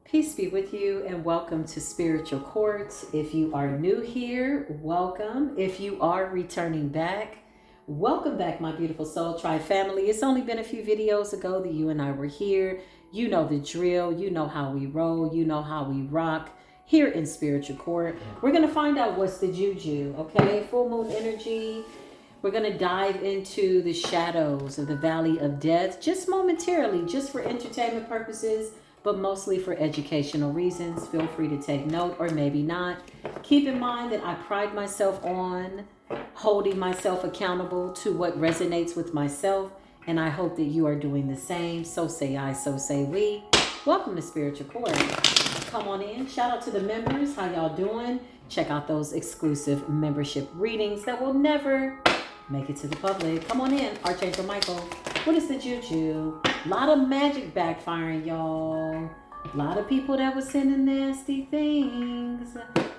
Peace be with you and welcome to Spiritual Courts. If you are new here, welcome. If you are returning back, welcome back, my beautiful Soul Tribe family. It's only been a few videos ago that you and I were here. You know the drill. You know how we roll. You know how we rock here in Spiritual Court. We're going to find out what's the juju, okay? Full moon energy. We're going to dive into the shadows of the valley of death just momentarily, just for entertainment purposes, but mostly for educational reasons. Feel free to take note or maybe not. Keep in mind that I pride myself on holding myself accountable to what resonates with myself, and I hope that you are doing the same. So say I, so say we. Welcome to Spiritual Court. Come on in. Shout out to the members. How y'all doing? Check out those exclusive membership readings that will never make it to the public. Come on in, Archangel Michael. What is the juju? A lot of magic backfiring, y'all. A lot of people that was sending nasty things.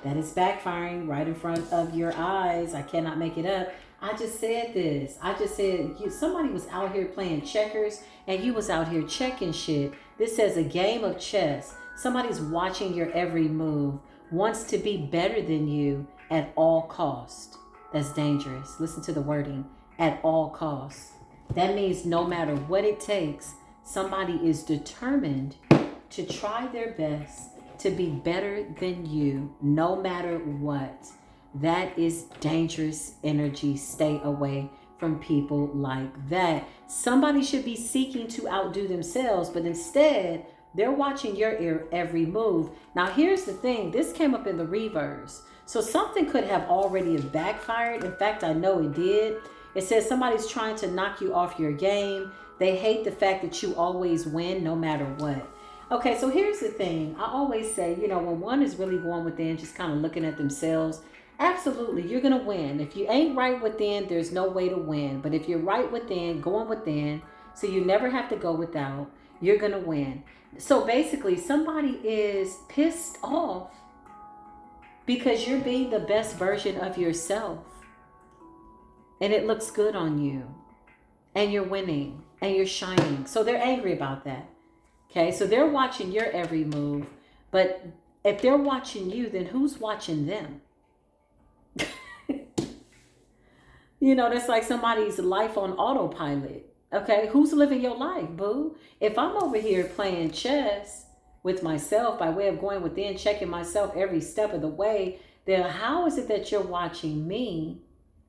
That is backfiring right in front of your eyes. I cannot make it up. I just said this. I just said somebody was out here playing checkers and you was out here checking shit. This says a game of chess. Somebody's watching your every move, wants to be better than you at all cost. That's dangerous. Listen to the wording. At all costs. That means no matter what it takes, somebody is determined to try their best to be better than you, no matter what. That is dangerous energy. Stay away from people like that. Somebody should be seeking to outdo themselves, but instead, they're watching your every move. Now, here's the thing. This came up in the reverse. So something could have already backfired. In fact, I know it did. It says somebody's trying to knock you off your game. They hate the fact that you always win no matter what. Okay, so here's the thing. I always say, when one is really going within, just kind of looking at themselves, absolutely, you're going to win. If you ain't right within, there's no way to win. But if you're right within, going within, so you never have to go without, you're going to win. So basically, somebody is pissed off because you're being the best version of yourself. And it looks good on you. And you're winning. And you're shining. So they're angry about that. Okay, so they're watching your every move. But if they're watching you, then who's watching them? That's like somebody's life on autopilot. Okay, who's living your life, boo? If I'm over here playing chess with myself by way of going within, checking myself every step of the way, then how is it that you're watching me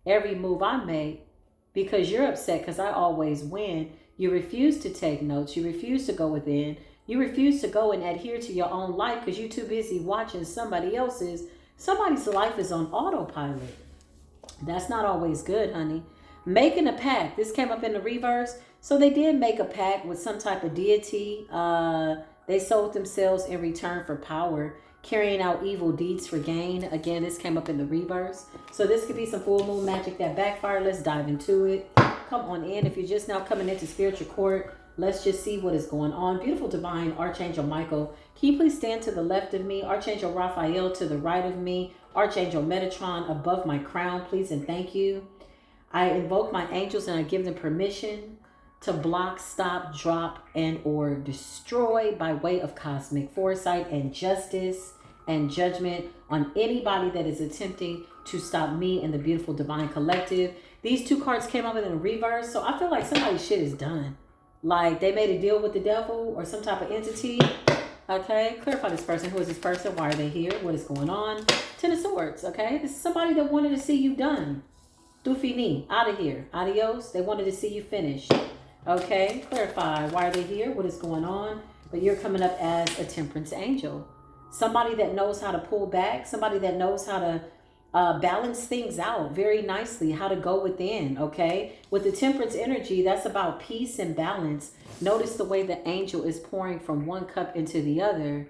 every move I make because you're upset because I always win? You refuse to take notes. You refuse to go within. You refuse to go and adhere to your own life because you're too busy watching somebody else's. Somebody's life is on autopilot. That's not always good, honey. Making a pact. This came up in the reverse. So they did make a pact with some type of deity. They sold themselves in return for power, carrying out evil deeds for gain. Again, this came up in the reverse. So this could be some full moon magic that backfired. Let's dive into it. Come on in. If you're just now coming into Spiritual Court, let's just see what is going on. Beautiful divine Archangel Michael, can you please stand to the left of me? Archangel Raphael to the right of me. Archangel Metatron above my crown, please and thank you. I invoke my angels and I give them permission to block, stop, drop, and or destroy by way of cosmic foresight and justice and judgment on anybody that is attempting to stop me and the beautiful divine collective. These two cards came up in the reverse, so I feel like somebody's shit is done. Like they made a deal with the devil or some type of entity. Okay, clarify this person. Who is this person? Why are they here? What is going on? Ten of Swords, okay? This is somebody that wanted to see you done. Tu fini, out of here. Adios. They wanted to see you finished. Okay, clarify. Why are they here? What is going on? But you're coming up as a temperance angel. Somebody that knows how to pull back. Somebody that knows how to balance things out very nicely. How to go within, okay? With the temperance energy, that's about peace and balance. Notice the way the angel is pouring from one cup into the other.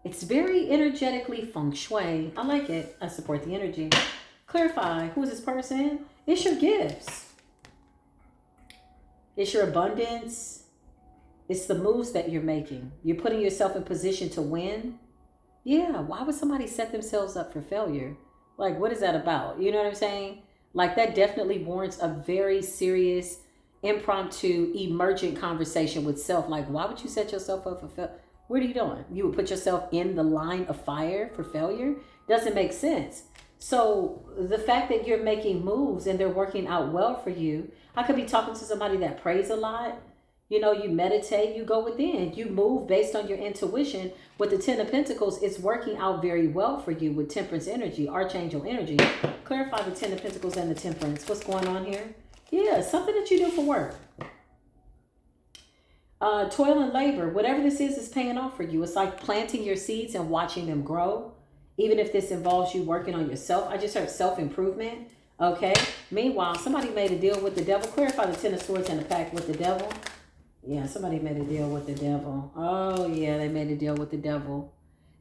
It's very energetically feng shui. I like it. I support the energy. Clarify. Who is this person? It's your gifts. It's your abundance. It's the moves that you're making. You're putting yourself in position to win. Yeah, why would somebody set themselves up for failure? Like, what is that about? You know what I'm saying? Like, that definitely warrants a very serious, impromptu, emergent conversation with self. Like, why would you set yourself up for failure? What are you doing? You would put yourself in the line of fire for failure? Doesn't make sense. So the fact that you're making moves and they're working out well for you, I could be talking to somebody that prays a lot. You know, you meditate, you go within, you move based on your intuition. With the Ten of Pentacles, it's working out very well for you with Temperance energy, Archangel energy. Clarify the Ten of Pentacles and the Temperance. What's going on here? Yeah, something that you do for work. Toil and labor, whatever this is paying off for you. It's like planting your seeds and watching them grow. Even if this involves you working on yourself. I just heard self-improvement. Okay. Meanwhile, somebody made a deal with the devil. Clarify the Ten of Swords and the pact with the devil. Yeah, somebody made a deal with the devil. Oh, yeah, they made a deal with the devil.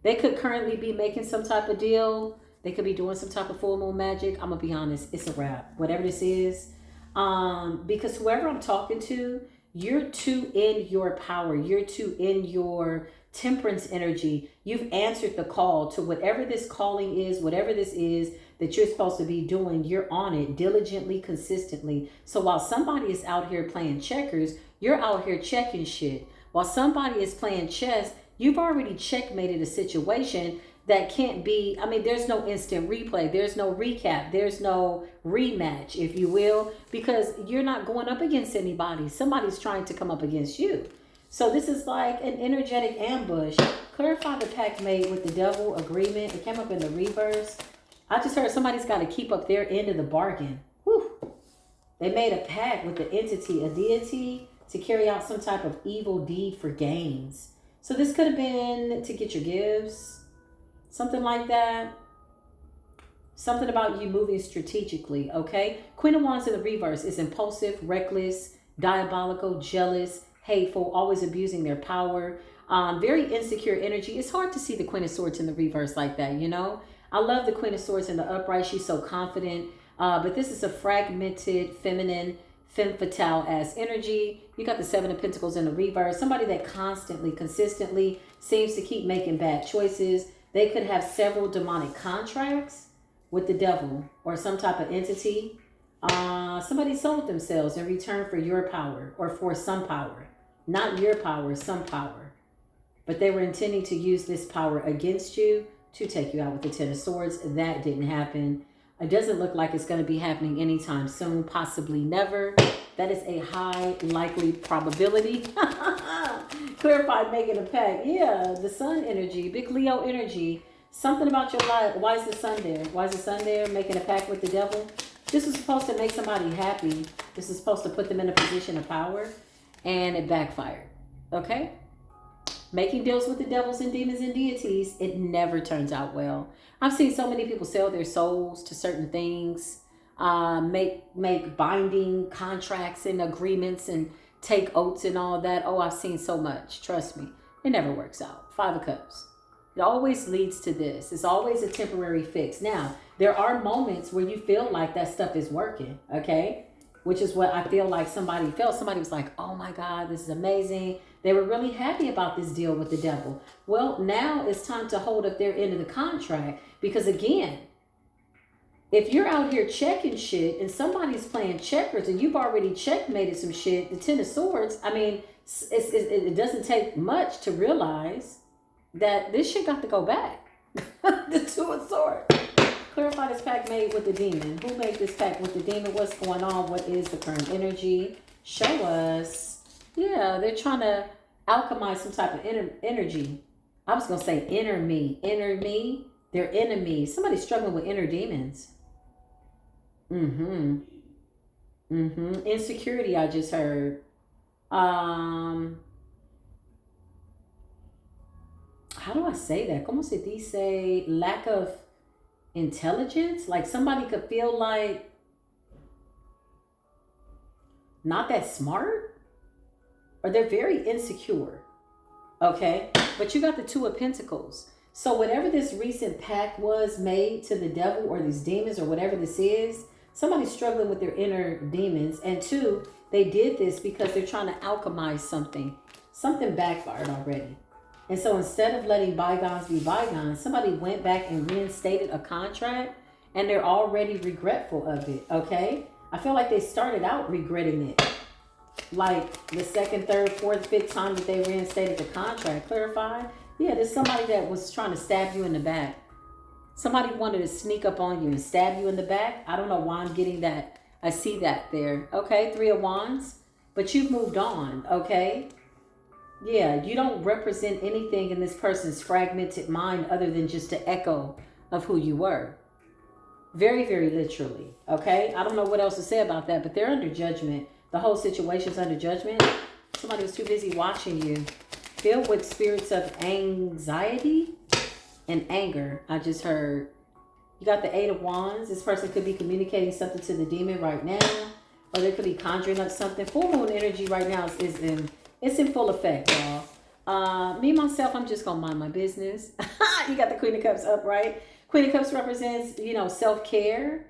They could currently be making some type of deal. They could be doing some type of full moon magic. I'm going to be honest. It's a wrap. Whatever this is. Because whoever I'm talking to, you're too in your power. You're too in your temperance energy. You've answered the call to whatever this calling is, whatever this is that you're supposed to be doing. You're on it diligently, consistently. So while somebody is out here playing checkers, you're out here checking shit. While somebody is playing chess, you've already checkmated a situation that can't be, I mean, there's no instant replay. There's no recap. There's no rematch, if you will, because you're not going up against anybody. Somebody's trying to come up against you. So this is like an energetic ambush. Clarify the pact made with the devil, agreement. It came up in the reverse. I just heard somebody's got to keep up their end of the bargain. Whew. They made a pact with the entity, a deity, to carry out some type of evil deed for gains. So this could have been to get your gifts, something like that. Something about you moving strategically, okay? Queen of Wands in the reverse is impulsive, reckless, diabolical, jealous, hateful, always abusing their power. Very insecure energy. It's hard to see the Queen of Swords in the reverse like that, you know? I love the Queen of Swords in the upright. She's so confident. But this is a fragmented, feminine, femme fatale-ass energy. You got the Seven of Pentacles in the reverse. Somebody that constantly, consistently seems to keep making bad choices. They could have several demonic contracts with the devil or some type of entity. Somebody sold themselves in return for your power or for some power. Not your power, some power. But they were intending to use this power against you to take you out with the Ten of Swords. That didn't happen. It doesn't look like it's going to be happening anytime soon, possibly never. That is a high likely probability. Clarified making a pact. Yeah, the sun energy, big Leo energy. Something about your life. Why is the sun there? Why is the sun there making a pact with the devil? This is supposed to make somebody happy. This is supposed to put them in a position of power. And it backfired. Okay? Making deals with the devils and demons and deities, it never turns out well. I've seen so many people sell their souls to certain things, make binding contracts and agreements and take oaths and all that. Oh, I've seen so much. Trust me. It never works out. Five of Cups. It always leads to this. It's always a temporary fix. Now, there are moments where you feel like that stuff is working, okay? Which is what I feel like somebody felt. Somebody was like, oh my God, this is amazing. They were really happy about this deal with the devil. Well, now it's time to hold up their end of the contract. Because again, if you're out here checking shit and somebody's playing checkers and you've already checkmated some shit, the Ten of Swords, I mean, it doesn't take much to realize that this shit got to go back. The Two of Swords. Clarify this pact made with the demon. Who made this pact with the demon? What's going on? What is the current energy? Show us. Yeah, they're trying to alchemize some type of energy. I was going to say inner me. Inner me. They're enemies. Somebody's struggling with inner demons. Insecurity, I just heard. How do I say that? Como se dice lack of intelligence? Like somebody could feel like not that smart, or they're very insecure. Okay, but you got the Two of Pentacles. So whatever this recent pact was made to the devil or these demons or whatever this is, somebody's struggling with their inner demons. And two, they did this because they're trying to alchemize something. Something backfired already. And so instead of letting bygones be bygones, somebody went back and reinstated a contract and they're already regretful of it, okay? I feel like they started out regretting it. like the second, third, fourth, fifth time that they reinstated the contract. Clarify. Yeah, there's somebody that was trying to stab you in the back. Somebody wanted to sneak up on you and stab you in the back. I don't know why I'm getting that. I see that there. Okay, 3 of Wands. But you've moved on, okay? Yeah, you don't represent anything in this person's fragmented mind other than just an echo of who you were. Very, very literally, okay? I don't know what else to say about that, but they're under judgment. The whole situation's under judgment. Somebody was too busy watching you. Filled with spirits of anxiety and anger, I just heard. You got the 8 of Wands. This person could be communicating something to the demon right now, or they could be conjuring up something. Full moon energy right now is in full effect, y'all. Me, myself, I'm just going to mind my business. You got the Queen of Cups up, right? Queen of Cups represents, self-care.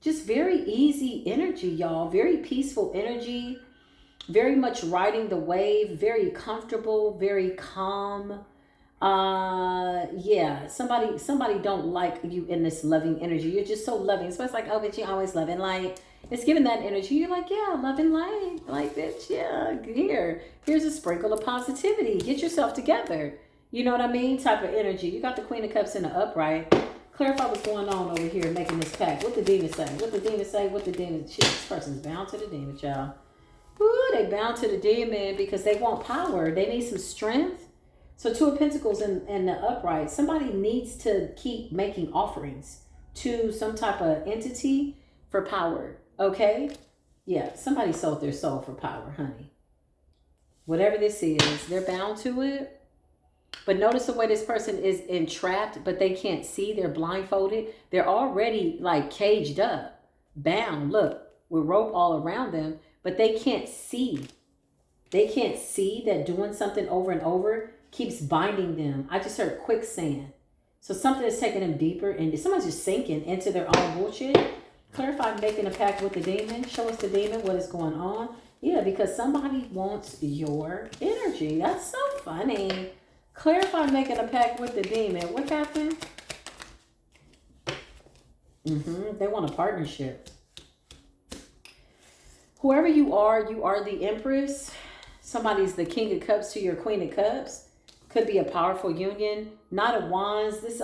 Just very easy energy, y'all. Very peaceful energy. Very much riding the wave. Very comfortable. Very calm. Yeah. Somebody don't like you in this loving energy. You're just so loving. So it's like, oh, bitch, you always loving light. It's giving that energy. You're like, yeah, loving light. Like, bitch, yeah. Here's a sprinkle of positivity. Get yourself together. You know what I mean? Type of energy. You got the Queen of Cups in the upright. Clarify what's going on over here making this pact. What the demon say? What the demon say? What the demon... This person's bound to the demon, child. Ooh, they bound to the demon because they want power. They need some strength. So 2 of Pentacles in the upright. Somebody needs to keep making offerings to some type of entity for power. Okay? Yeah, somebody sold their soul for power, honey. Whatever this is, they're bound to it. But notice the way this person is entrapped, but they can't see. They're blindfolded. They're already like caged up, bound. Look, with rope all around them, but they can't see. They can't see that doing something over and over keeps binding them. I just heard quicksand. So something is taking them deeper, and somebody's just sinking into their own bullshit. Clarify making a pact with the demon. Show us the demon, what is going on. Yeah, because somebody wants your energy. That's so funny. Clarify making a pact with the demon. What happened? They want a partnership. Whoever you are the Empress. Somebody's the King of Cups to your Queen of Cups. Could be a powerful union. Knight of Wands. This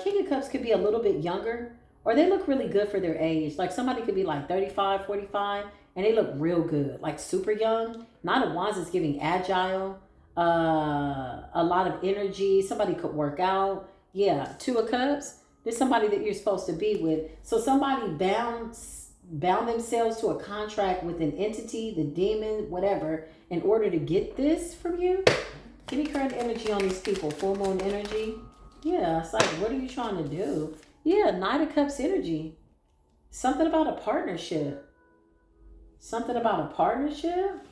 King of Cups could be a little bit younger. Or they look really good for their age. Like somebody could be like 35, 45. And they look real good. Like super young. Knight of Wands is giving agile. A lot of energy. Somebody could work out. Yeah. 2 of Cups. There's somebody that you're supposed to be with. So somebody bound themselves to a contract with an entity, the demon, whatever, in order to get this from you. Give me current energy on these people. Full moon energy. Yeah. It's like, what are you trying to do? Yeah. Knight of Cups energy. Something about a partnership. Something about a partnership.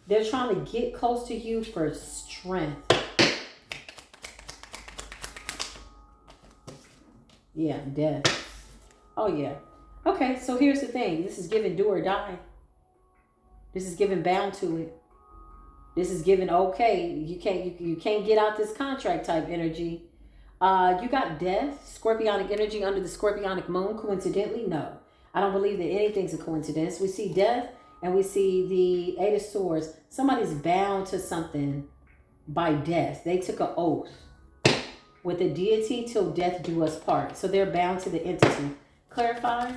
They're trying to get close to you for strength. Yeah, death. Oh, yeah. Okay, so here's the thing. This is giving do or die. This is giving bound to it. This is giving okay. You can't get out this contract type energy. You got death, scorpionic energy under the scorpionic moon. Coincidentally, no. I don't believe that anything's a coincidence. We see death. And we see the 8 of Swords. Somebody's bound to something by death. They took an oath with a deity till death do us part. So they're bound to the entity. Clarify?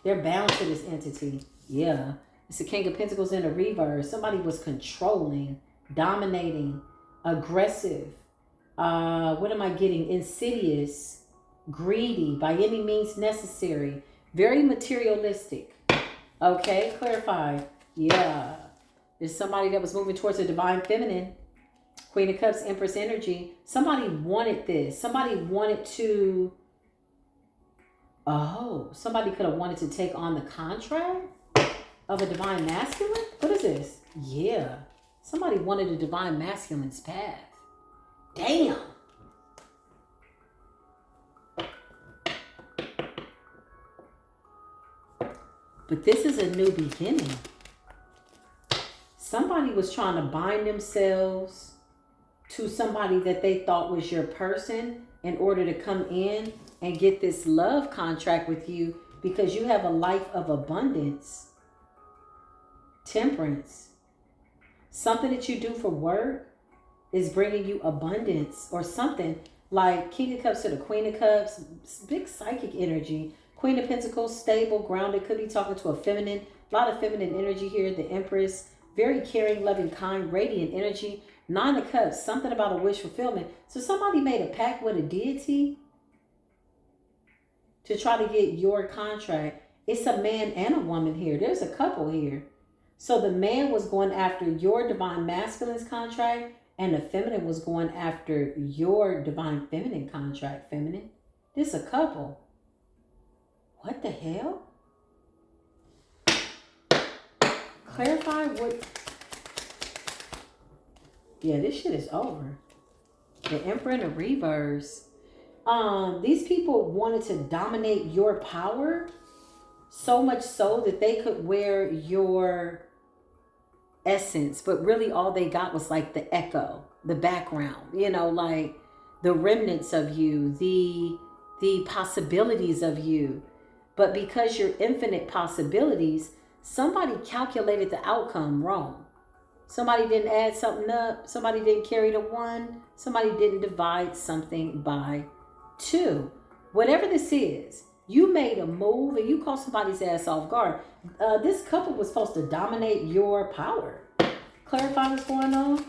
They're bound to this entity. Yeah. It's the King of Pentacles in the reverse. Somebody was controlling, dominating, aggressive. What am I getting? Insidious, greedy, by any means necessary. Very materialistic. Okay, clarify. Yeah. There's somebody that was moving towards a divine feminine. Queen of Cups, Empress energy. Somebody wanted this. Somebody wanted to... Oh, somebody could have wanted to take on the contract of a divine masculine? What is this? Yeah. Somebody wanted a divine masculine's path. Damn. But this is a new beginning. Somebody was trying to bind themselves to somebody that they thought was your person in order to come in and get this love contract with you because you have a life of abundance, temperance. Something that you do for work is bringing you abundance or something. Like King of Cups to the Queen of Cups, big psychic energy. Queen of Pentacles, stable, grounded, could be talking to a feminine. A lot of feminine energy here. The Empress, very caring, loving, kind, radiant energy. Nine of Cups, something about a wish fulfillment. So somebody made a pact with a deity to try to get your contract. It's a man and a woman here. There's a couple here. So the man was going after your divine masculine's contract, and the feminine was going after your divine feminine contract. Feminine. This a couple. What the hell? Clarify what... Yeah, this shit is over. The Emperor in the reverse. These people wanted to dominate your power so much so that they could wear your essence, but really all they got was like the echo, the background, you know, like the remnants of you, the possibilities of you. But because you're infinite possibilities, somebody calculated the outcome wrong. Somebody didn't add something up. Somebody didn't carry the one. Somebody didn't divide something by two. Whatever this is, you made a move and you caught somebody's ass off guard. This couple was supposed to dominate your power. Clarify what's going on.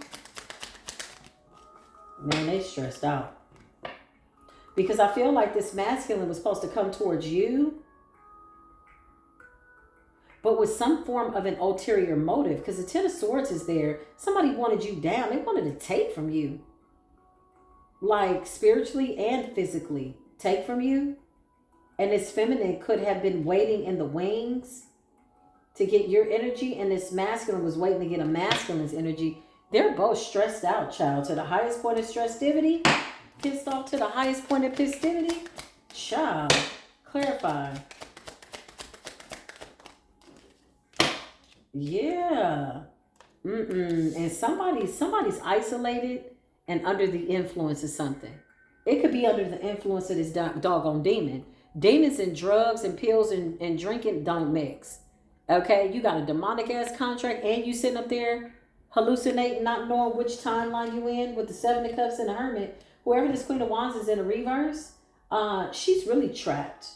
Man, they stressed out. Because I feel like this masculine was supposed to come towards you, but with some form of an ulterior motive. Because the Ten of Swords is there. Somebody wanted you down. They wanted to take from you. Like spiritually and physically. Take from you. And this feminine could have been waiting in the wings to get your energy. And this masculine was waiting to get a masculine's energy. They're both stressed out, child. To the highest point of stressivity. Pissed off to the highest point of festivity. Child. Clarify. Yeah. And somebody's isolated and under the influence of something. It could be under the influence of this doggone demon. Demons and drugs and pills and drinking don't mix. Okay? You got a demonic ass contract and you sitting up there hallucinating, not knowing which timeline you in with the Seven of Cups and the Hermit. Whoever this Queen of Wands is in a reverse, she's really trapped.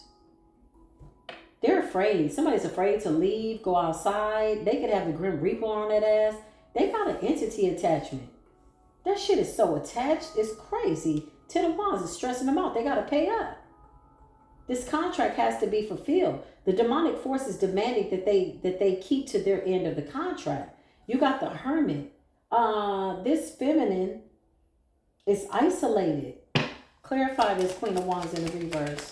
They're afraid. Somebody's afraid to leave, go outside. They could have the Grim Reaper on that ass. They got an entity attachment. That shit is so attached. It's crazy. Ten of Wands is stressing them out. They got to pay up. This contract has to be fulfilled. The demonic force is demanding that they keep to their end of the contract. You got the Hermit. This feminine is isolated. Clarify this Queen of Wands in the reverse.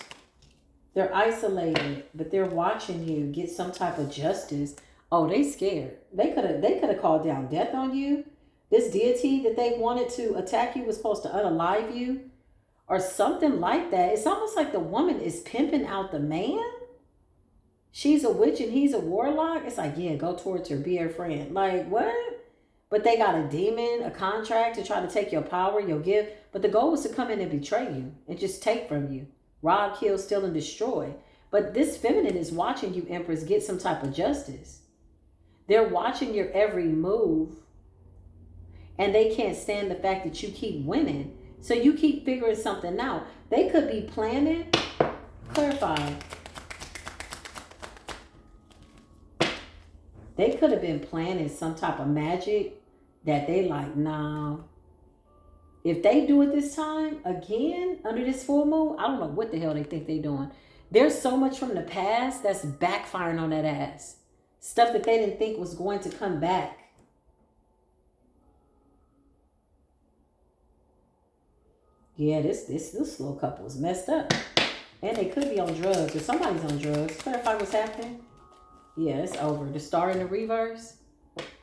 They're isolated, but they're watching you get some type of justice. Oh, they scared. They could have called down death on you. This deity that they wanted to attack you was supposed to unalive you or something like that. It's almost like the woman is pimping out the man. She's a witch and he's a warlock. It's like, yeah, go towards her, be her friend. Like, what? But they got a demon, a contract to try to take your power, your gift. But the goal was to come in and betray you and just take from you. Rob, kill, steal, and destroy. But this feminine is watching you, Empress, get some type of justice. They're watching your every move. And they can't stand the fact that you keep winning. So you keep figuring something out. They could be planning. Clarify. They could have been planning some type of magic that they like, nah. If they do it this time, again, under this full moon, I don't know what the hell they think they're doing. There's so much from the past that's backfiring on that ass. Stuff that they didn't think was going to come back. Yeah, this little couple is messed up. And they could be on drugs, or somebody's on drugs. Clarify what's happening. Yeah, it's over. The Star in the reverse.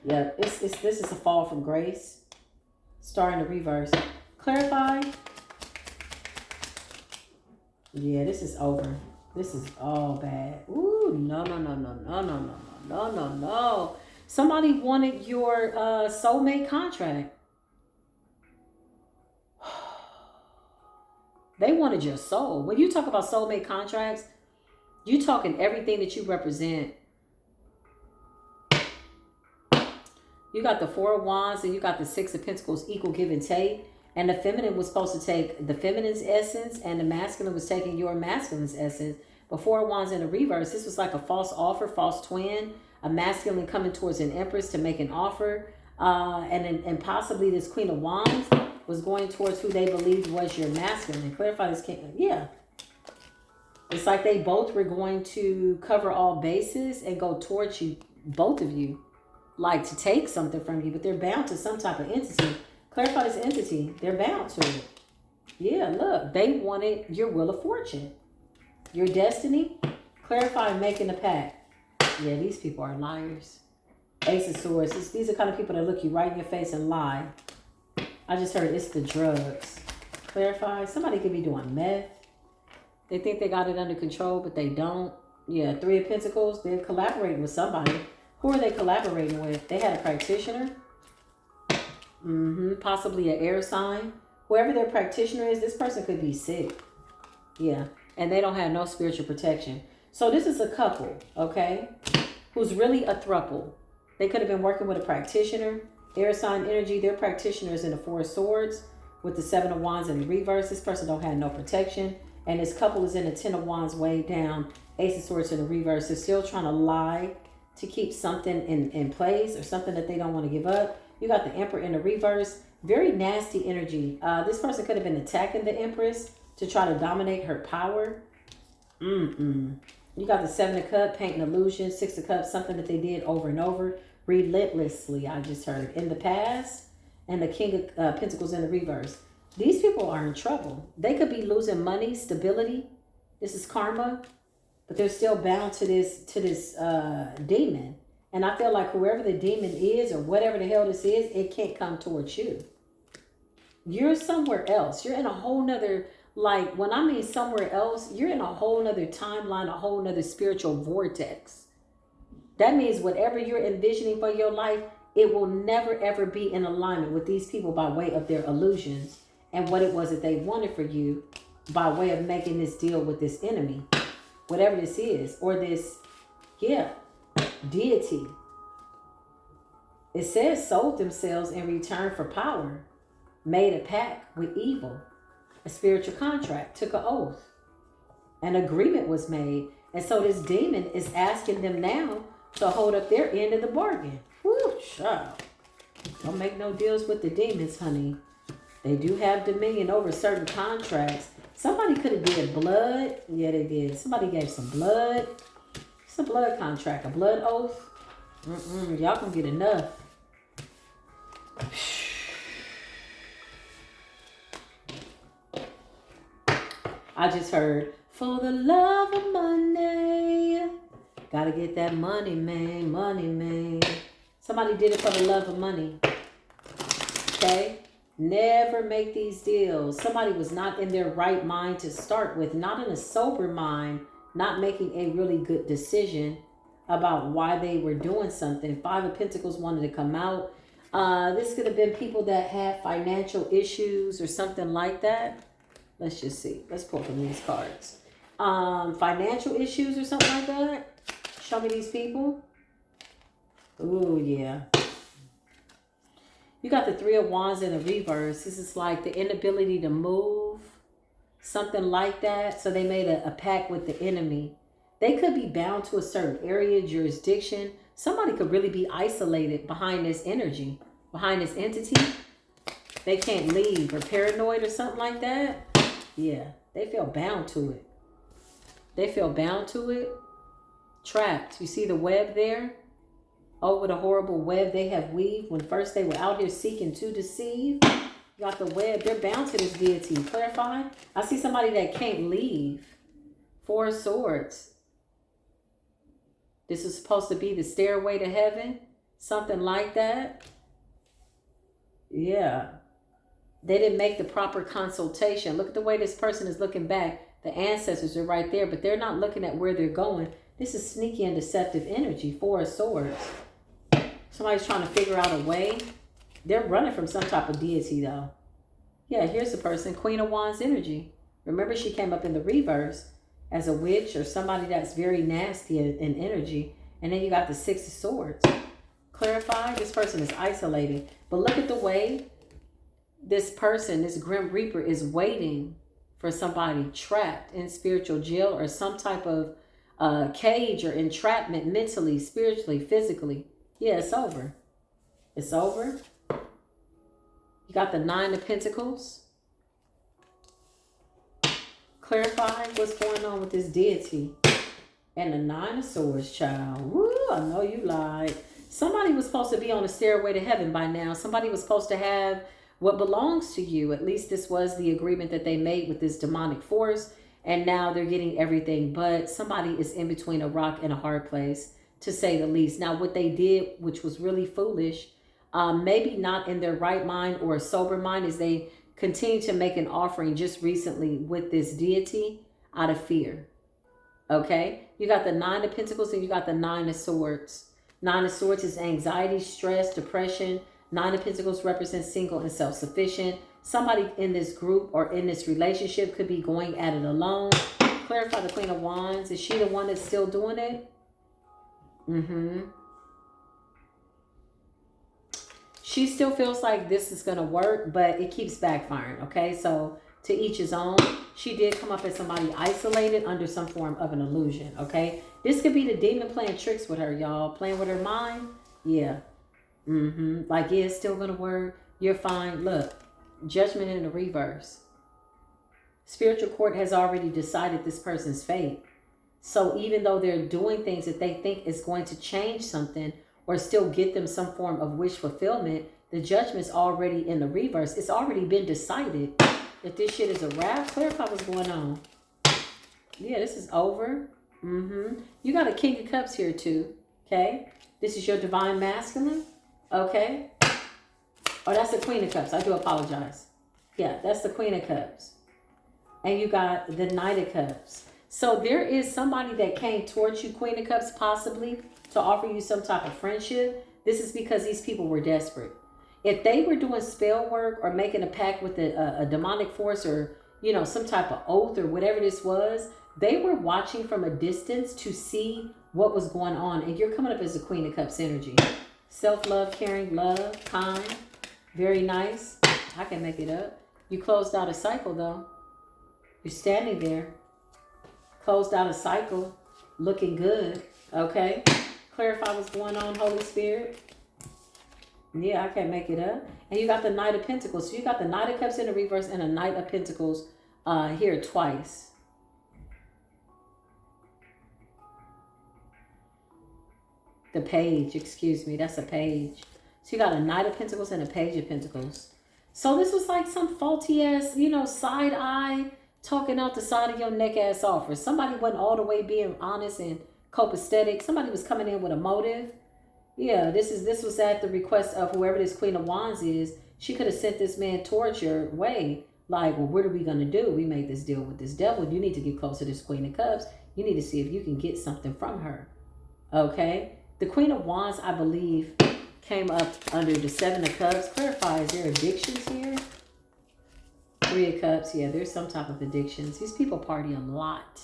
Yeah, this is a fall from grace. Star in the reverse. Clarify. Yeah, this is over. This is all bad. Ooh, no. Somebody wanted your soulmate contract. They wanted your soul. When you talk about soulmate contracts, you talking everything that you represent. You got the Four of Wands and you got the Six of Pentacles, equal give and take. And the feminine was supposed to take the feminine's essence and the masculine was taking your masculine's essence. But Four of Wands in the reverse, this was like a false offer, false twin, a masculine coming towards an empress to make an offer. And possibly this Queen of Wands was going towards who they believed was your masculine. Clarify this. Yeah. It's like they both were going to cover all bases and go towards you, both of you, like to take something from you, but they're bound to some type of entity. Clarify this entity. They're bound to it. Yeah, look, they wanted your wheel of fortune, your destiny. Clarify making a pact. Yeah, these people are liars. Ace of Swords. These are the kind of people that look you right in your face and lie. I just heard it's the drugs. Clarify. Somebody could be doing meth. They think they got it under control, but they don't. Yeah, Three of Pentacles. They're collaborating with somebody. Who are they collaborating with? They had a practitioner. Possibly an air sign. Whoever their practitioner is, this person could be sick. Yeah. And they don't have no spiritual protection. So this is a couple, okay, who's really a throuple. They could have been working with a practitioner. Air sign energy. Their practitioner is in the Four of Swords with the Seven of Wands in the reverse. This person don't have no protection. And this couple is in the Ten of Wands way down. Ace of Swords in the reverse. They're still trying to lie to keep something in place or something that they don't want to give up. You got the Emperor in the reverse. Very nasty energy. This person could have been attacking the Empress to try to dominate her power. You got the Seven of Cups, painting illusions. Six of Cups, something that they did over and over. Relentlessly, I just heard. In the past. And the King of Pentacles in the reverse. These people are in trouble. They could be losing money, stability. This is karma. But they're still bound to this demon. And I feel like whoever the demon is or whatever the hell this is, it can't come towards you. You're somewhere else. You're in a whole nother, like when I mean somewhere else, you're in a whole nother timeline, a whole nother spiritual vortex. That means whatever you're envisioning for your life, it will never ever be in alignment with these people by way of their illusions and what it was that they wanted for you by way of making this deal with this enemy. Whatever this is, or this, deity. It says sold themselves in return for power, made a pact with evil, a spiritual contract, took an oath, an agreement was made. And so this demon is asking them now to hold up their end of the bargain. Whoo, child. Don't make no deals with the demons, honey. They do have dominion over certain contracts. Somebody could have did blood. Yeah, they did. Somebody gave some blood. It's a blood contract, a blood oath. Y'all can get enough. I just heard, for the love of money. Gotta get that money, man. Money, man. Somebody did it for the love of money. Okay? Never make these deals. Somebody was not in their right mind to start with, not in a sober mind, not making a really good decision about why they were doing something. Five of Pentacles wanted to come out. This could have been people that had financial issues or something like that. Let's just see. Let's pull from these cards. Financial issues or something like that. Show me these people. Ooh, yeah. You got the Three of Wands in the reverse. This is like the inability to move. Something like that. So they made a pact with the enemy. They could be bound to a certain area, jurisdiction. Somebody could really be isolated behind this energy, behind this entity. They can't leave, or paranoid or something like that. Yeah, they feel bound to it. They feel bound to it. Trapped. You see the web there? Oh, what a horrible web they have weaved when first they were out here seeking to deceive. You got the web. They're bound to this deity. Clarify. I see somebody that can't leave. Four of Swords. This is supposed to be the stairway to heaven. Something like that. Yeah. They didn't make the proper consultation. Look at the way this person is looking back. The ancestors are right there, but they're not looking at where they're going. This is sneaky and deceptive energy. Four of Swords. Somebody's trying to figure out a way. They're running from some type of deity, though. Yeah, here's the person. Queen of Wands energy. Remember, she came up in the reverse as a witch or somebody that's very nasty in energy. And then you got the Six of Swords. Clarify. This person is isolated. But look at the way this person, this Grim Reaper, is waiting for somebody trapped in spiritual jail or some type of cage or entrapment mentally, spiritually, physically. Yeah, it's over. It's over. You got the 9 of Pentacles. Clarify what's going on with this deity. And the 9 of Swords, child. Woo, I know you lied. Somebody was supposed to be on a stairway to heaven by now. Somebody was supposed to have what belongs to you. At least this was the agreement that they made with this demonic force. And now they're getting everything. But somebody is in between a rock and a hard place, to say the least. Now, what they did, which was really foolish, maybe not in their right mind or a sober mind, is they continue to make an offering just recently with this deity out of fear. Okay? You got the 9 of Pentacles and you got the 9 of Swords. 9 of Swords is anxiety, stress, depression. 9 of Pentacles represents single and self-sufficient. Somebody in this group or in this relationship could be going at it alone. Clarify the Queen of Wands. Is she the one that's still doing it? She still feels like this is going to work, but it keeps backfiring. Okay, so to each his own. She did come up as somebody isolated under some form of an illusion. Okay, this could be the demon playing tricks with her, y'all. Playing with her mind. Yeah. Like, yeah, it's still going to work. You're fine. Look, Judgment in the reverse. Spiritual court has already decided this person's fate. So even though they're doing things that they think is going to change something or still get them some form of wish fulfillment, the judgment's already in the reverse. It's already been decided that this shit is a wrap. Clarify what's going on. Yeah, this is over. You got a King of Cups here too. Okay. This is your divine masculine. Okay. Oh, that's the Queen of Cups. I do apologize. Yeah, that's the Queen of Cups. And you got the Knight of Cups. So there is somebody that came towards you, Queen of Cups, possibly to offer you some type of friendship. This is because these people were desperate. If they were doing spell work or making a pact with a demonic force or, you know, some type of oath or whatever this was, they were watching from a distance to see what was going on. And you're coming up as the Queen of Cups energy. Self-love, caring, love, kind. Very nice. I can make it up. You closed out a cycle, though. You're standing there. Closed out a cycle. Looking good. Okay. Clarify what's going on, Holy Spirit. Yeah, I can't make it up. And you got the Knight of Pentacles. So you got the Knight of Cups in the reverse and a Knight of Pentacles here twice. The Page, excuse me. That's a Page. So you got a Knight of Pentacles and a Page of Pentacles. So this was like some faulty ass, you know, side eye, talking out the side of your neck ass offer. Somebody wasn't all the way being honest and copacetic. Somebody was coming in with a motive. Yeah, this was at the request of whoever this Queen of Wands is. She could have sent this man towards your way. Like, well, what are we going to do? We made this deal with this devil. You need to get close to this Queen of Cups. You need to see if you can get something from her. Okay? The Queen of Wands, I believe, came up under the 7 of Cups. Clarify, is there addictions here? 3 of Cups. Yeah, there's some type of addictions. These people party a lot.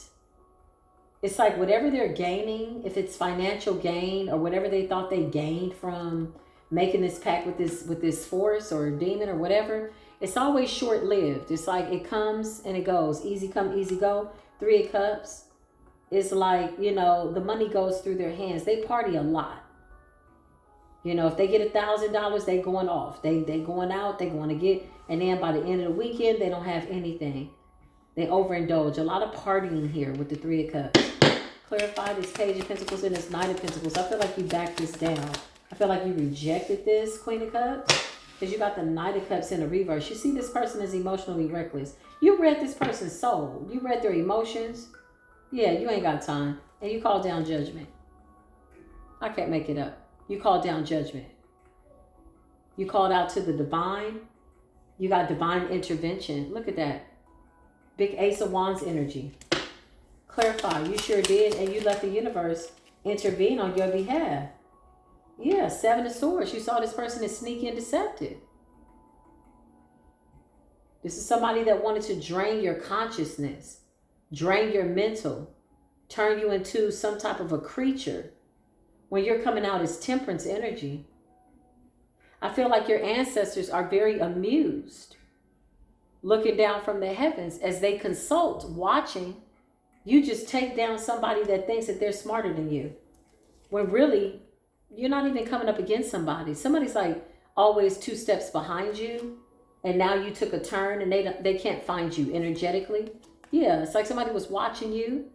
It's like whatever they're gaining, if it's financial gain or whatever they thought they gained from making this pact with this force or demon or whatever, it's always short-lived. It's like it comes and it goes. Easy come, easy go. 3 of Cups. It's like, you know, the money goes through their hands. They party a lot. You know, if they get $1,000, they going off. They going out, they going to get, and then by the end of the weekend, they don't have anything. They overindulge. A lot of partying here with the 3 of Cups. Clarify this Page of Pentacles and this Knight of Pentacles. I feel like you backed this down. I feel like you rejected this Queen of Cups because you got the Knight of Cups in the reverse. You see this person is emotionally reckless. You read this person's soul. You read their emotions. Yeah, you ain't got time. And you called down judgment. I can't make it up. You called down judgment. You called out to the divine. You got divine intervention. Look at that. Big Ace of Wands energy. Clarify. You sure did. And you let the universe intervene on your behalf. Yeah, 7 of Swords. You saw this person is sneaky and deceptive. This is somebody that wanted to drain your consciousness. Drain your mental. Turn you into some type of a creature. when you're coming out as temperance energy. I feel like your ancestors are very amused, looking down from the heavens as they consult, watching you just take down somebody that thinks that they're smarter than you. When really, you're not even coming up against somebody. Somebody's like always 2 steps behind you, and now you took a turn and they can't find you energetically. Yeah, it's like somebody was watching you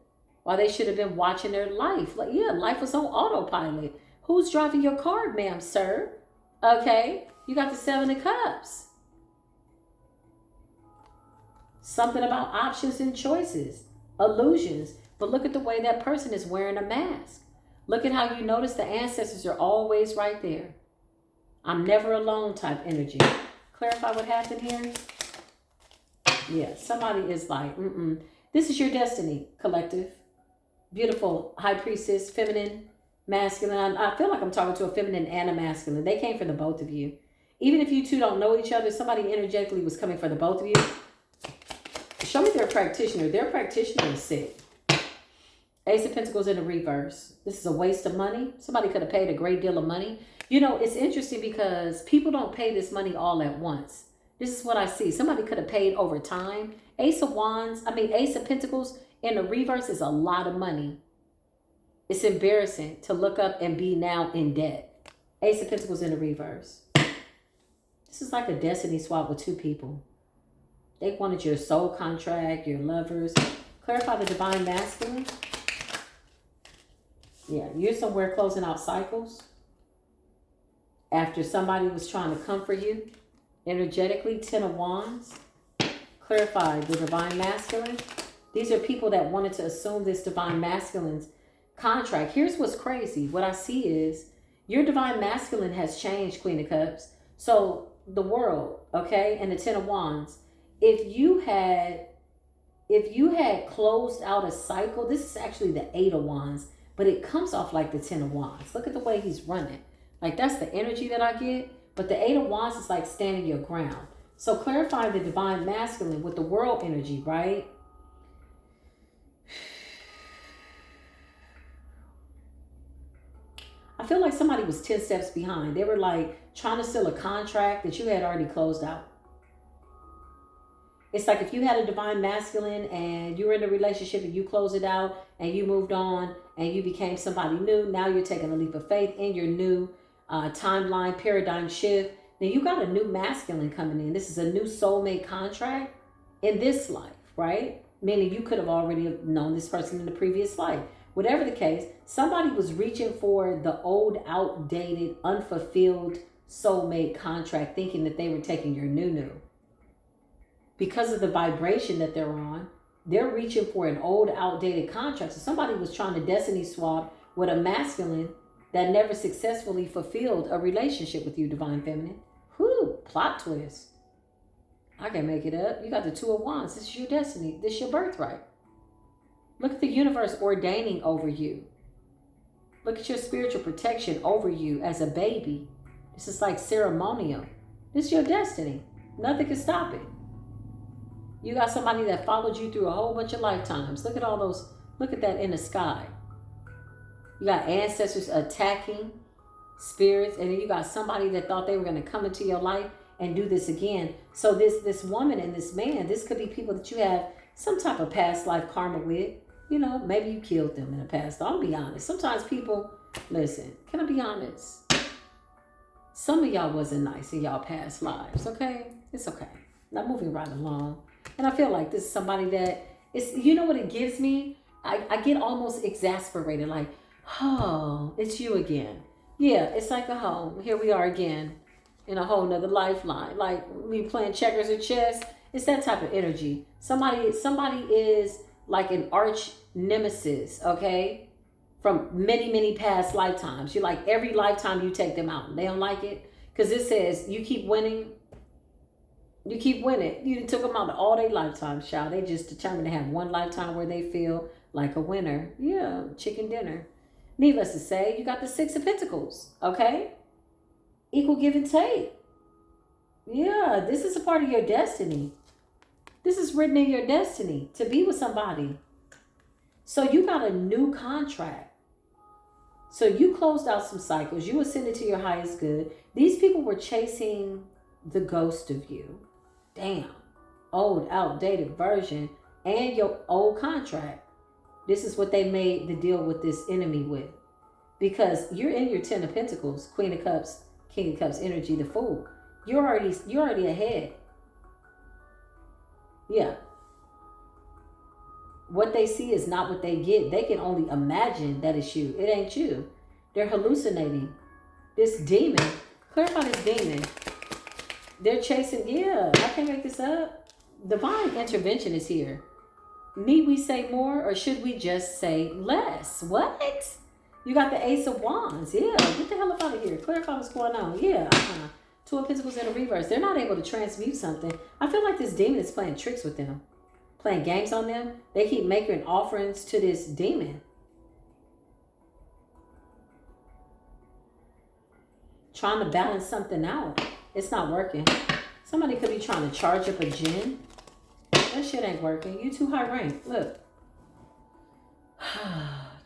while they should have been watching their life. Like, yeah, life was on autopilot. Who's driving your car, ma'am, sir? Okay, you got the 7 of Cups. Something about options and choices, illusions. But look at the way that person is wearing a mask. Look at how you notice the ancestors are always right there. I'm never alone type energy. Clarify what happened here. Yeah, somebody is like, This is your destiny, collective. Beautiful high priestess, feminine, masculine. I feel like I'm talking to a feminine and a masculine. They came for the both of you. Even if you two don't know each other, somebody energetically was coming for the both of you. Show me their practitioner. Their practitioner is sick. Ace of Pentacles in the reverse. This is a waste of money. Somebody could have paid a great deal of money. You know, it's interesting because people don't pay this money all at once. This is what I see. Somebody could have paid over time. Ace of Pentacles in the reverse is a lot of money. It's embarrassing to look up and be now in debt. Ace of Pentacles in the reverse. This is like a destiny swap with 2 people. They wanted your soul contract, your lovers. Clarify the divine masculine. Yeah, you're somewhere closing out cycles. After somebody was trying to comfort you energetically. 10 of Wands. Clarify the divine masculine. These are people that wanted to assume this divine masculine's contract. Here's what's crazy. What I see is your divine masculine has changed, Queen of Cups. So the world, okay, and the 10 of Wands. If you had closed out a cycle, this is actually the 8 of Wands, but it comes off like the 10 of Wands. Look at the way he's running. Like, that's the energy that I get. But the 8 of Wands is like standing your ground. So clarify the divine masculine with the world energy, right? I feel like somebody was 10 steps behind. They were like trying to seal a contract that you had already closed out. It's like if you had a divine masculine and you were in a relationship and you closed it out and you moved on and you became somebody new. Now you're taking a leap of faith in your new timeline, paradigm shift. Then you got a new masculine coming in. This is a new soulmate contract in this life, right? Meaning you could have already known this person in the previous life. Whatever the case, somebody was reaching for the old, outdated, unfulfilled soulmate contract, thinking that they were taking your new. Because of the vibration that they're on, they're reaching for an old, outdated contract. So somebody was trying to destiny swap with a masculine that never successfully fulfilled a relationship with you, divine feminine. Whew, plot twist. I can make it up. You got the 2 of Wands. This is your destiny. This is your birthright. Look at the universe ordaining over you. Look at your spiritual protection over you as a baby. This is like ceremonial. This is your destiny. Nothing can stop it. You got somebody that followed you through a whole bunch of lifetimes. Look at all those. Look at that in the sky. You got ancestors attacking spirits. And then you got somebody that thought they were going to come into your life and do this again. So this woman and this man, this could be people that you have some type of past life karma with. You know, maybe you killed them in the past. I'll be honest. Sometimes people, listen, can I be honest? Some of y'all wasn't nice in y'all past lives, okay? It's okay. Now moving right along. And I feel like this is somebody that, it's, you know what it gives me? I get almost exasperated, like, oh, it's you again. Yeah, it's like, oh, here we are again in a whole nother lifeline. Like me playing checkers or chess. It's that type of energy. Somebody is like an arch nemesis, okay? From many, many past lifetimes. You like every lifetime you take them out and they don't like it. Because it says you keep winning. You keep winning. You took them out all their lifetimes, child. They just determined to have one lifetime where they feel like a winner. Yeah, chicken dinner. Needless to say, you got the 6 of Pentacles, okay? Equal give and take. Yeah, this is a part of your destiny. This is written in your destiny to be with somebody. So you got a new contract. So you closed out some cycles. You ascended to your highest good. These people were chasing the ghost of you. Damn. Old, outdated version and your old contract. This is what they made the deal with this enemy with. Because you're in your 10 of Pentacles, Queen of Cups, King of Cups energy, the Fool. You're already ahead. Yeah. What they see is not what they get. They can only imagine that it's you. It ain't you. They're hallucinating. This demon, clarify this demon. They're chasing, yeah, I can't make this up. Divine intervention is here. Need we say more or should we just say less? What? You got the Ace of Wands. Yeah, get the hell up out of here. Clarify what's going on. Yeah, Two of Pentacles in the reverse. They're not able to transmute something. I feel like this demon is playing tricks with them. Playing games on them. They keep making offerings to this demon. Trying to balance something out. It's not working. Somebody could be trying to charge up a djinn. That shit ain't working. You too high rank. Look.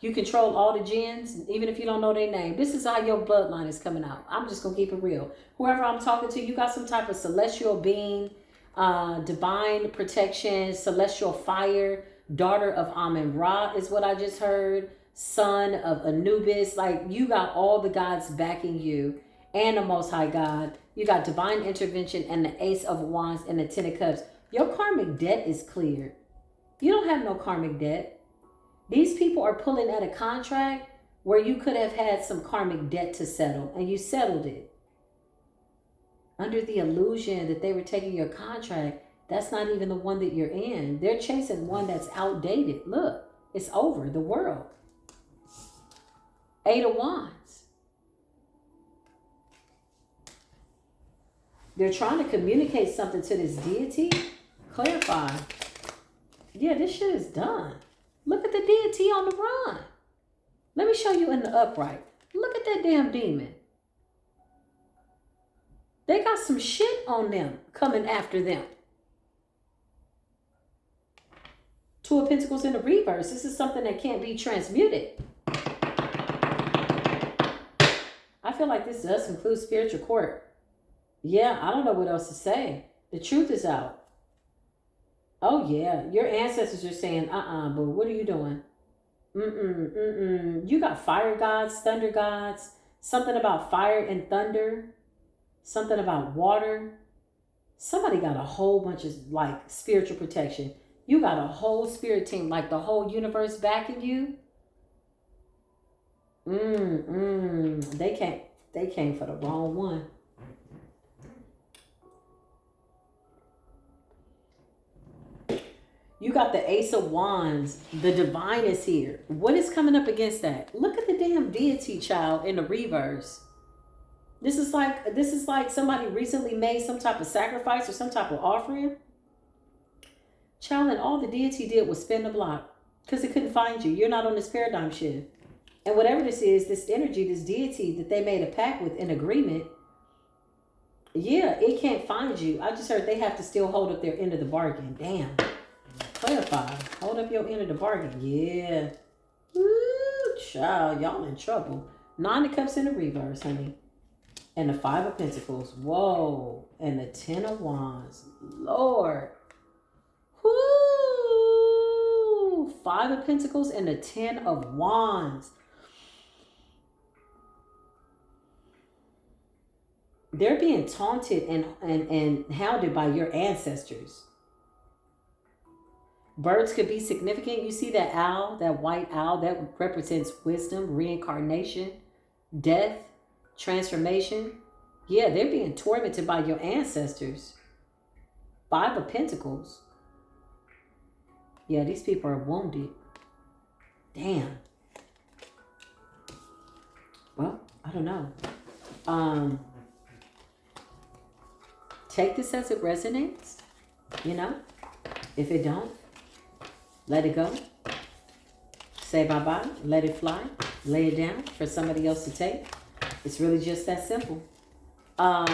You control all the jinns, even if you don't know their name. This is how your bloodline is coming out. I'm just going to keep it real. Whoever I'm talking to, you got some type of celestial being, divine protection, celestial fire, daughter of Amun-Ra is what I just heard, son of Anubis. Like, you got all the gods backing you and the Most High God. You got divine intervention and the Ace of Wands and the 10 of Cups. Your karmic debt is cleared. You don't have no karmic debt. These people are pulling at a contract where you could have had some karmic debt to settle, and you settled it. Under the illusion that they were taking your contract, that's not even the one that you're in. They're chasing one that's outdated. Look, it's over. The world. 8 of Wands. They're trying to communicate something to this deity. Clarify. Yeah, this shit is done. Look at the deity on the run. Let me show you in the upright. Look at that damn demon. They got some shit on them coming after them. Two of Pentacles in the reverse. This is something that can't be transmuted. I feel like this does conclude spiritual court. Yeah, I don't know what else to say. The truth is out. Oh, yeah. Your ancestors are saying, but what are you doing? You got fire gods, thunder gods, something about fire and thunder, something about water. Somebody got a whole bunch of, like, spiritual protection. You got a whole spirit team, like the whole universe backing you. They came for the wrong one. You got the Ace of Wands. The divine is here. What is coming up against that? Look at the damn deity, child, in the reverse. This is like somebody recently made some type of sacrifice or some type of offering. Child, and all the deity did was spin the block because it couldn't find you. You're not on this paradigm shift. And whatever this is, this energy, this deity that they made a pact with in agreement, yeah, it can't find you. I just heard they have to still hold up their end of the bargain. Damn. Clarify. Hold up your end of the bargain. Yeah. Woo, child. Y'all in trouble. 9 of Cups in the reverse, honey. And the 5 of Pentacles. Whoa. And the 10 of Wands. Lord. Woo. 5 of Pentacles and the 10 of Wands. They're being taunted and hounded by your ancestors. Birds could be significant. You see that owl, that white owl, that represents wisdom, reincarnation, death, transformation. Yeah, they're being tormented by your ancestors. 5 of Pentacles. Yeah, these people are wounded. Damn. Well, I don't know. Take this as it resonates. You know? If it don't, let it go. Say bye-bye. Let it fly. Lay it down for somebody else to take. It's really just that simple.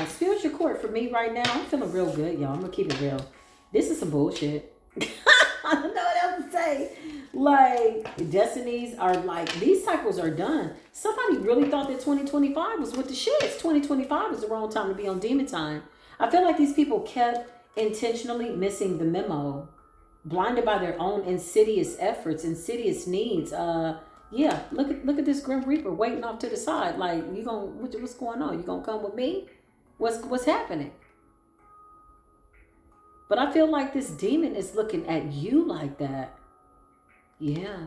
Spiritual court for me right now. I'm feeling real good, y'all. I'm going to keep it real. This is some bullshit. I don't know what else to say. Like, destinies are like, these cycles are done. Somebody really thought that 2025 was with the shits. 2025 was the wrong time to be on demon time. I feel like these people kept intentionally missing the memo, blinded by their own insidious efforts, insidious needs. Yeah, look at this Grim Reaper waiting off to the side. Like, what's going on? You gonna come with me? What's happening? But I feel like this demon is looking at you like that. Yeah.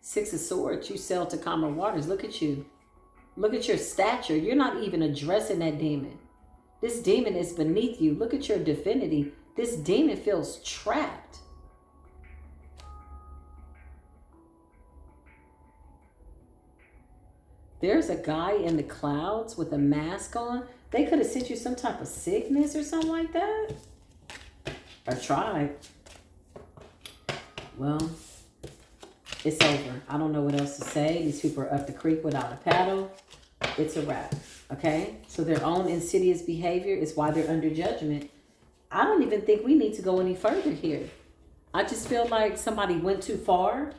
Six of Swords, you sail to calmer waters. Look at you. Look at your stature. You're not even addressing that demon. This demon is beneath you. Look at your divinity. This demon feels trapped. There's a guy in the clouds with a mask on. They could have sent you some type of sickness or something like that. Or tried. Well, it's over. I don't know what else to say. These people are up the creek without a paddle. It's a wrap. Okay? So their own insidious behavior is why they're under judgment. I don't even think we need to go any further here. I just feel like somebody went too far.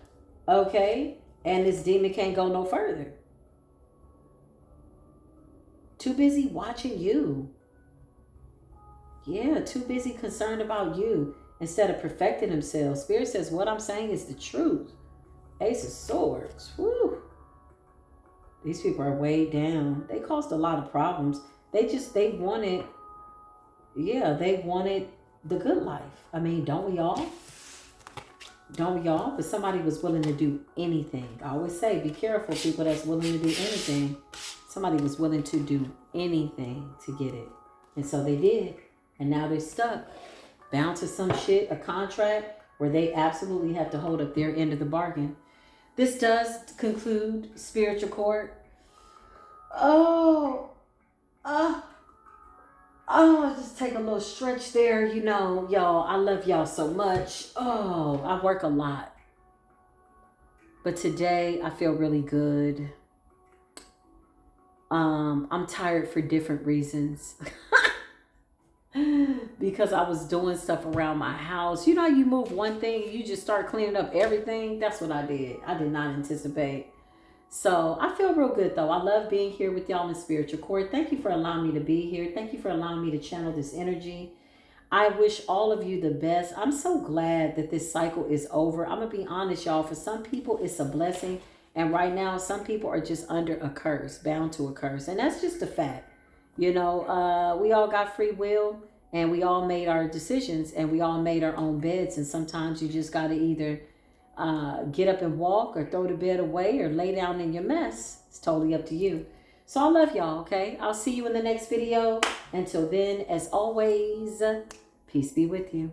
Okay? And this demon can't go no further. Too busy watching you. Yeah, too busy concerned about you instead of perfecting themselves. Spirit says what I'm saying is the truth. Ace of Swords. Woo. These people are weighed down. They caused a lot of problems. They wanted, yeah, they wanted the good life. I mean, don't we all? Don't we all? But somebody was willing to do anything. I always say, be careful, people that's willing to do anything. Somebody was willing to do anything to get it. And so they did. And now they're stuck. Bound to some shit, a contract, where they absolutely have to hold up their end of the bargain. This does conclude Spiritual Court. Just take a little stretch there. You know, y'all, I love y'all so much. Oh, I work a lot. But today I feel really good. I'm tired for different reasons. Because I was doing stuff around my house. You know how you move one thing and you just start cleaning up everything? That's what I did. I did not anticipate. So I feel real good though. I love being here with y'all in Spiritual Court. Thank you for allowing me to be here. Thank you for allowing me to channel this energy. I wish all of you the best. I'm so glad that this cycle is over. I'm going to be honest, y'all. For some people, it's a blessing. And right now, some people are just under a curse, bound to a curse. And that's just a fact. You know, we all got free will and we all made our decisions and we all made our own beds. And sometimes you just got to either get up and walk or throw the bed away or lay down in your mess. It's totally up to you. So I love y'all, okay? I'll see you in the next video. Until then, as always, peace be with you.